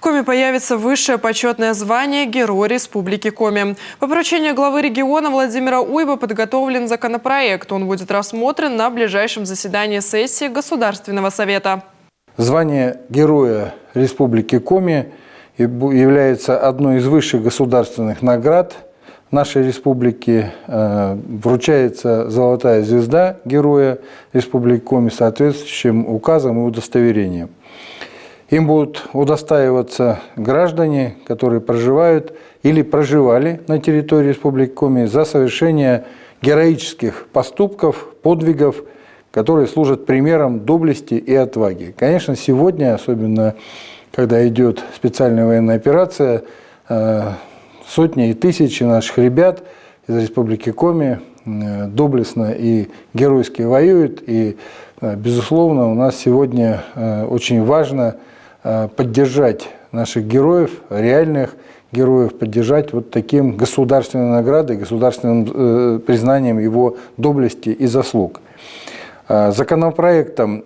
Коми появится высшее почетное звание Герой Республики Коми. По поручению главы региона Владимира Уйба подготовлен законопроект. Он будет рассмотрен на ближайшем заседании сессии Государственного совета. Звание Героя Республики Коми является одной из высших государственных наград нашей республики. Вручается золотая звезда Героя Республики Коми соответствующим указом и удостоверением. Им будут удостаиваться граждане, которые проживают или проживали на территории Республики Коми за совершение героических поступков, подвигов, которые служат примером доблести и отваги. Конечно, сегодня, особенно когда идет специальная военная операция, сотни и тысячи наших ребят из Республики Коми доблестно и геройски воюют. И, безусловно, у нас сегодня очень важно поддержать наших героев, реальных героев, поддержать вот таким государственной наградой, государственным признанием его доблести и заслуг. Законопроектом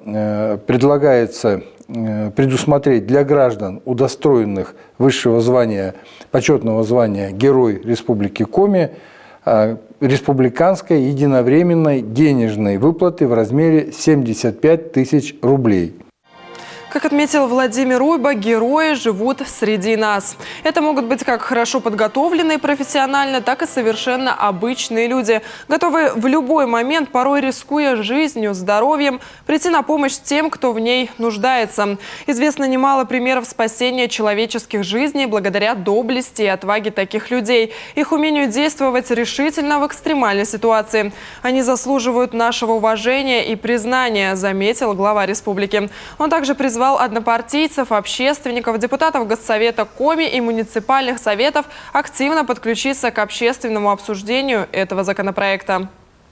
предлагается предусмотреть для граждан, удостоенных высшего звания, почетного звания Герой Республики Коми, республиканской единовременной денежной выплаты в размере 75 тысяч рублей. Как отметил Владимир Уйба, герои живут среди нас. Это могут быть как хорошо подготовленные профессионально, так и совершенно обычные люди, готовые в любой момент, порой рискуя жизнью, здоровьем, прийти на помощь тем, кто в ней нуждается. Известно немало примеров спасения человеческих жизней благодаря доблести и отваге таких людей, их умению действовать решительно в экстремальной ситуации. Они заслуживают нашего уважения и признания, заметил глава республики. Он также призвал однопартийцев, общественников, депутатов Госсовета Коми и муниципальных советов активно подключиться к общественному обсуждению этого законопроекта.